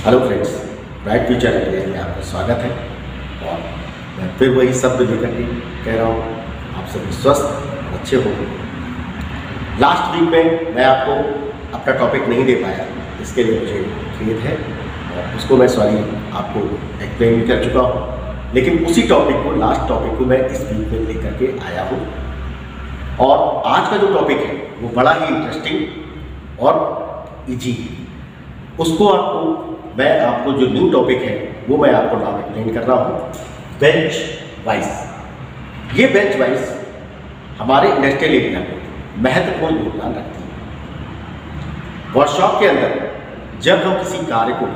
Hello friends, bright future idea में आपका स्वागत है। और मैं फिर वही शब्द लेकर के कह रहा हूँ, आप सभी स्वस्थ और अच्छे हो। लास्ट वीक में मैं आपको अपना टॉपिक नहीं दे पाया, इसके लिए मुझे खेद है और उसको मैं आपको एक्सप्लेन भी कर चुका हूँ। लेकिन उसी टॉपिक को, लास्ट टॉपिक को मैं इस वीक में लेकर के आया हूँ। और आज का जो टॉपिक है वो बड़ा ही इंटरेस्टिंग और इजी है। उसको मैं आपको जो न्यू टॉपिक है वो मैं आपको नाम एक्सप्लेन कर रहा हूँ, बेंच वाइज। ये बेंच वाइज हमारे इंडस्ट्रियल एरिया में महत्वपूर्ण योगदान रखती है। वर्कशॉप के अंदर जब हम किसी कार्य को,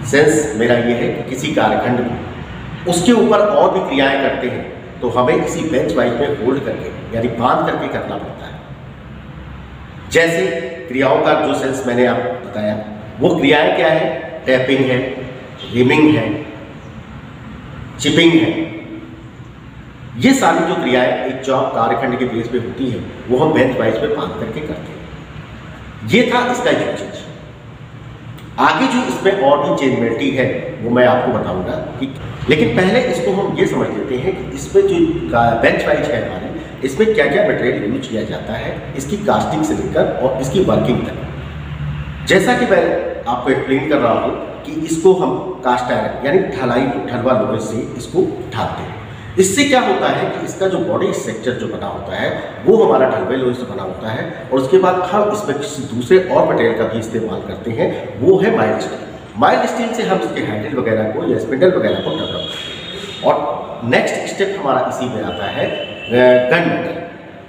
सेंस मेरा ये है कि किसी कार्यखंड में उसके ऊपर और भी क्रियाएं करते हैं तो हमें किसी बेंच वाइज में होल्ड करके यानी बांध करके करना पड़ता है। जैसे क्रियाओं का जो सेंस मैंने आपको बताया, वो क्रियाएं क्या है? टैपिंग है, रिमिंग है, चिपिंग है। ये सारी जो क्रियाएं एक जॉब कार्यखंड के बेस पे होती है वो हम बेंच वाइज पे बांध करके करते हैं। ये था इसका यूजेज। आगे जो इसमें और भी चेंजबिलिटी है वो मैं आपको बताऊंगा कि, लेकिन पहले इसको हम ये समझ लेते हैं कि इसमें जो बेंच वाइज है हमारे, इसमें क्या क्या मटेरियल यूज किया जाता है, इसकी कास्टिंग से लेकर और इसकी वर्किंग तक। जैसा कि मैं आपको एक्सप्लेन कर रहा हूँ कि इसको हम कास्ट आयरन यानी ढलवा लोहे से इसको ढालते हैं। इससे क्या होता है कि इसका जो बॉडी स्ट्रक्चर जो बना होता है वो हमारा ढलवे लोहे से बना होता है। और उसके बाद हम इसमें किसी दूसरे और मटेरियल का भी इस्तेमाल करते हैं, वो है माइल्ड स्टील। माइल्ड स्टील से हम इसके हैंडल वगैरह को या स्पिंडल वगैरह को डेवलप करते हैं। और नेक्स्ट स्टेप हमारा इसी में आता है गन मेटल।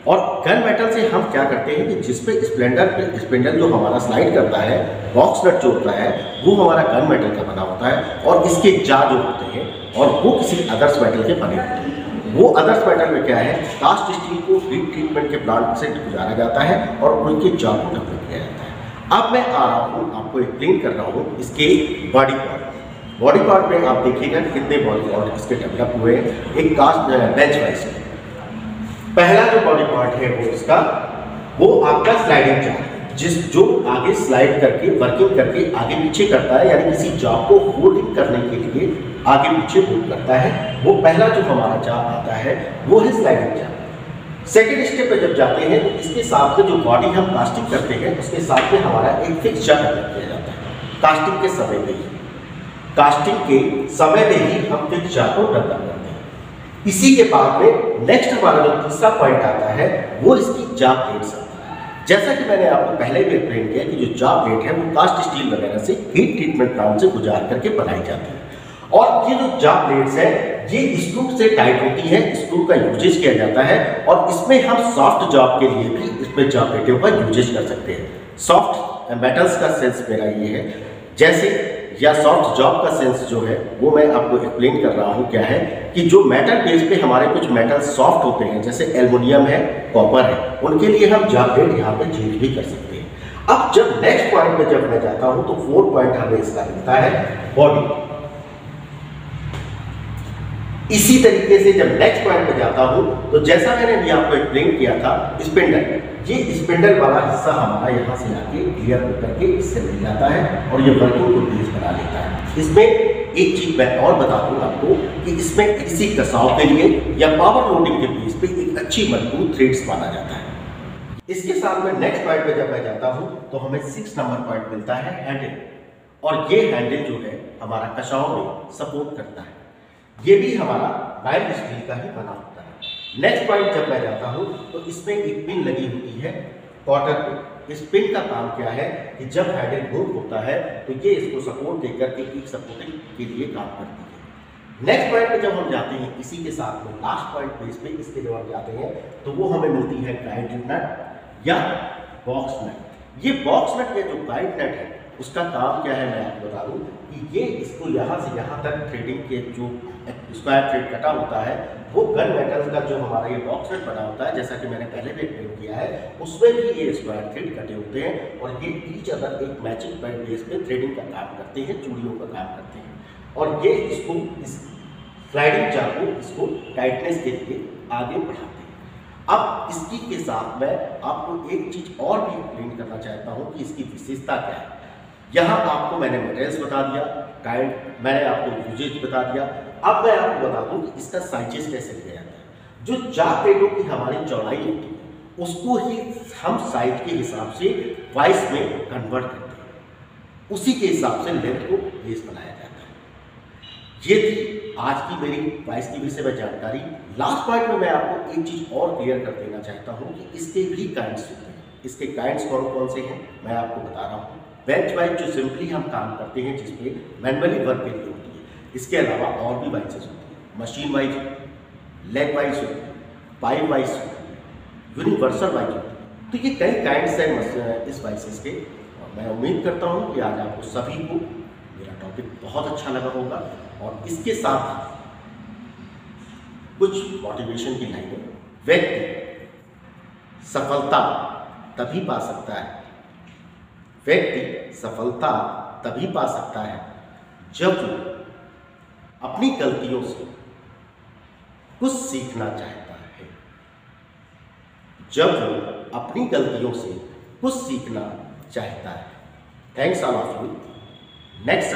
और गन मेटल से हम क्या करते हैं कि जिसपे स्पिंडल जो हमारा स्लाइड करता है, बॉक्स नट जो होता है वो हमारा गन मेटल का बना होता है। और इसके जा जो होते हैं और वो किसी अदर्स मेटल के बने होते हैं। वो अदर्स मेटल में क्या है, कास्ट स्टील को हीट ट्रीटमेंट के प्लांट से गुजारा जाता है और उनके जा को डेवलप किया जाता है। अब मैं आ रहा हूँ, आपको एक्सप्लेन कर रहा हूँ इसके बॉडी पार्ट। बॉडी पार्ट में आप देखिएगा कितने बॉडी पार्ट इसके डेवलप हुए हैं एक कास्ट बेंच वाइज। पहला जो बॉडी पार्ट है वो आपका स्लाइडिंग जार, जो आगे स्लाइड करके वर्किंग करके आगे पीछे करता है, यानी किसी जॉब को होल्डिंग करने के लिए आगे पीछे मूव करता है। वो पहला जो हमारा जार आता है वो है स्लाइडिंग जार। सेकेंड स्टेप पे जब जाते हैं तो इसके साथ में जो बॉडी हम कास्टिंग करते हैं उसके साथ में हमारा एक फिक्स जार डेवलप किया जाता है। कास्टिंग के समय में ही हम फिक्स जार को डेवलप करते हैं। इसी के बाद में नेक्स्ट हमारा जो तीसरा पॉइंट आता है वो इसकी जा प्लेट्स आता है। जैसा कि मैंने आपको पहले भी एक्सप्लेन किया कि जो जा प्लेट है वो कास्ट स्टील वगैरह से हीट ट्रीटमेंट प्लांट से गुजार करके बनाई जाती है। और ये जो जा प्लेट्स है ये स्क्रू से टाइट होती है, स्क्रू का यूजेज किया जाता है। और इसमें हम सॉफ्ट जॉब के लिए भी इसमें जा प्लेटों का यूजेज कर सकते हैं। सॉफ्ट मेटल्स का सेंस मेरा ये है, जैसे या सॉफ्ट जॉब का सेंस जो है वो मैं आपको एक्सप्लेन कर रहा हूँ क्या है कि जो मेटल बेस पे हमारे कुछ मेटल सॉफ्ट होते हैं, जैसे एल्युमिनियम है, कॉपर है, उनके लिए हम जा प्लेट यहाँ पे चेंज भी कर सकते हैं। अब जब नेक्स्ट पॉइंट पे जब मैं जाता हूँ तो 4 पॉइंट हमें इसका मिलता है बॉडी। इसी तरीके से जब नेक्स्ट पॉइंट पे जाता हूँ तो जैसा मैंने अभी आपको एक्सप्लेन किया था स्पिंडल, ये स्पिंडल वाला हिस्सा हमारा यहाँ से आके क्लियर होकर के इससे मिल जाता है और ये वर्किंग को बेस बना लेता है। इसमें एक चीज मैं और बता दूं आपको कि इसमें किसी कसाव के लिए या पावर लोडिंग के बेस पे एक अच्छी मजबूत थ्रेड्स माना जाता है। इसके साथ में नेक्स्ट पॉइंट पे जब मैं जाता हूँ तो हमें 6 नंबर पॉइंट मिलता है हैंडल। और ये हैंडल जो है हमारा कसाव में सपोर्ट करता है। ये भी हमारा माइल्ड स्टील का ही बना होता है। नेक्स्ट पॉइंट जब मैं जाता हूँ तो इसमें एक पिन लगी होती है, क्वार्टर पिन। इस पिन का काम क्या है कि जब हैंडल मूव होता है तो ये इसको सपोर्ट देकर के एक सपोर्टिंग के लिए काम करती है। नेक्स्ट पॉइंट पे जब हम जाते हैं इसी के साथ में लास्ट पॉइंट पे इसके जब हम जाते हैं तो वो हमें मिलती है गाइड नट या बॉक्स नट। ये बॉक्स नट या जो गाइड नट है उसका काम क्या है मैं आपको बता दूं कि ये इसको यहाँ से यहाँ तक थ्रेडिंग के जो स्क्वायर थ्रेड कटा होता है वो गन मेटल का जो हमारा ये बॉक्स नट बना होता है, जैसा कि मैंने पहले भी एक्सप्लेन किया है, उसमें भी ये स्क्वायर थ्रेड कटे होते हैं और ये ईच अदर एक मैचिंग पॉइंट बेस पे थ्रेडिंग का काम करते हैं, चूड़ियों का काम करते हैं। और ये इसको इस स्लाइडिंग जार को इसको टाइटनेस के लिए आगे बढ़ाते हैं। अब इसकी के साथ मैं आपको एक चीज और भी एक्सप्लेन करना चाहता हूँ कि इसकी विशेषता क्या है। यहाँ आपको मैंने मटेरियल्स बता दिया, काइंड मैंने आपको यूजेज बता दिया। अब मैं आपको बता दूं कि इसका साइजेस कैसे लिया जाता है। जो 4 प्लेटों की हमारी चौड़ाई होती है उसको ही हम साइज के हिसाब से वाइस में कन्वर्ट करते हैं, उसी के हिसाब से लेंथ को बेस बनाया जाता है। ये थी आज की मेरी वाइस की विषय में जानकारी। लास्ट पॉइंट में मैं आपको एक चीज और क्लियर कर देना चाहता हूँ कि इसके भी काइंड्स होते हैं। इसके काइंड्स कौन कौन से हैं मैं आपको बता रहा हूँ। बेंच वाइज जो सिंपली हम काम करते हैं जिसमें मैनुअली वर्क के लिए होती है, इसके अलावा और भी वाइसेस होती है। मशीन वाइज, लेग वाइज होती है, पाइप वाइज होती है, यूनिवर्सल वाइज होती है। तो ये कई काइंड्स हैं इस वाइसेस के। और मैं उम्मीद करता हूँ कि आज आपको सभी को मेरा टॉपिक बहुत अच्छा लगा होगा और इसके साथ कुछ मोटिवेशन की लाइनें। व्यक्ति सफलता तभी पा सकता है, व्यक्ति सफलता तभी पा सकता है जब वो अपनी गलतियों से कुछ सीखना चाहता है, जब वो अपनी गलतियों से कुछ सीखना चाहता है। Thanks all of you. Next